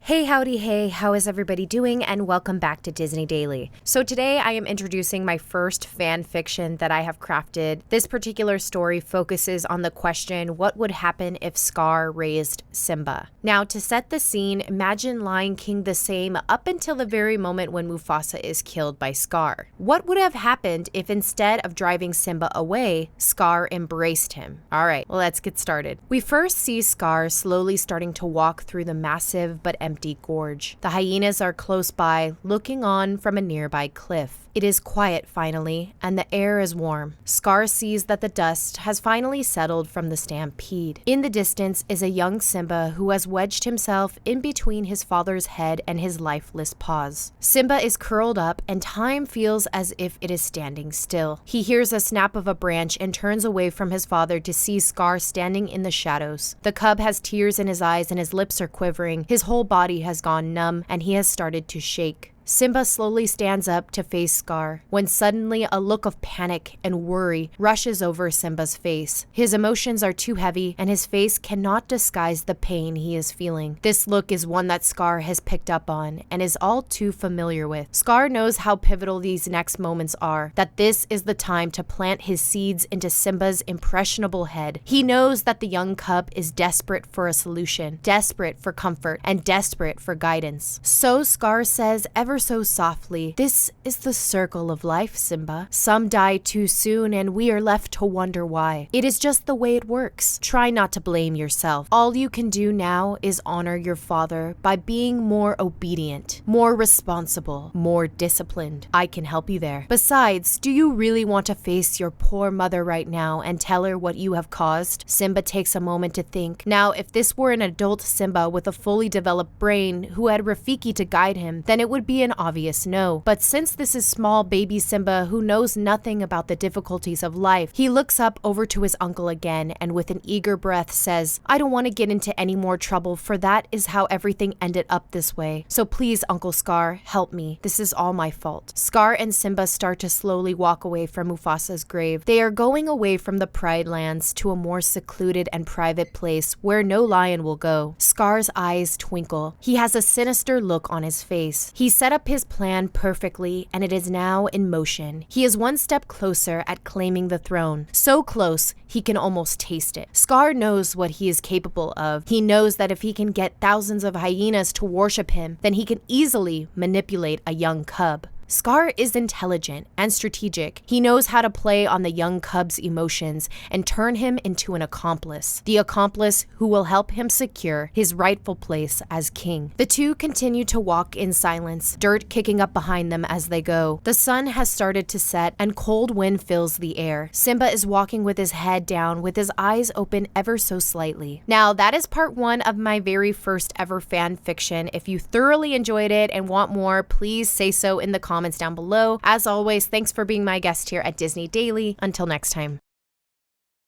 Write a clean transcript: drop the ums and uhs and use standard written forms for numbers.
Hey, howdy, hey, how is everybody doing? And welcome back to Disney Daily. So today I am introducing my first fan fiction that I have crafted. This particular story focuses on the question, what would happen if Scar raised Simba? Now, to set the scene, imagine Lion King the same up until the very moment when Mufasa is killed by Scar. What would have happened if instead of driving Simba away, Scar embraced him? Alright, well, let's get started. We first see Scar slowly starting to walk through the massive but empty gorge. The hyenas are close by, looking on from a nearby cliff. It is quiet finally, and the air is warm. Scar sees that the dust has finally settled from the stampede. In the distance is a young Simba who has wedged himself in between his father's head and his lifeless paws. Simba is curled up, and time feels as if it is standing still. He hears a snap of a branch and turns away from his father to see Scar standing in the shadows. The cub has tears in his eyes and his lips are quivering. His whole body has gone numb, and he has started to shake. Simba slowly stands up to face Scar, when suddenly a look of panic and worry rushes over Simba's face. His emotions are too heavy, and his face cannot disguise the pain he is feeling. This look is one that Scar has picked up on, and is all too familiar with. Scar knows how pivotal these next moments are, that this is the time to plant his seeds into Simba's impressionable head. He knows that the young cub is desperate for a solution, desperate for comfort, and desperate for guidance. So Scar says ever so softly, "This is the circle of life, Simba. Some die too soon and we are left to wonder why. It is just the way it works. Try not to blame yourself. All you can do now is honor your father by being more obedient, more responsible, more disciplined. I can help you there. Besides, do you really want to face your poor mother right now and tell her what you have caused?" Simba takes a moment to think. Now, if this were an adult Simba with a fully developed brain who had Rafiki to guide him, then it would be an obvious no. But since this is small baby Simba who knows nothing about the difficulties of life, he looks up over to his uncle again and with an eager breath says, "I don't want to get into any more trouble, for that is how everything ended up this way. So please, Uncle Scar, help me. This is all my fault." Scar and Simba start to slowly walk away from Mufasa's grave. They are going away from the Pride Lands to a more secluded and private place where no lion will go. Scar's eyes twinkle. He has a sinister look on his face. He set up his plan perfectly, and it is now in motion. He is one step closer at claiming the throne. So close, he can almost taste it. Scar knows what he is capable of. He knows that if he can get thousands of hyenas to worship him, then he can easily manipulate a young cub. Scar is intelligent and strategic. He knows how to play on the young cub's emotions and turn him into an accomplice. The accomplice who will help him secure his rightful place as king. The two continue to walk in silence, dirt kicking up behind them as they go. The sun has started to set and cold wind fills the air. Simba is walking with his head down, with his eyes open ever so slightly. Now, that is part one of my very first ever fan fiction. If you thoroughly enjoyed it and want more, please say so in the comments down below. As always, thanks for being my guest here at Disney Daily. Until next time.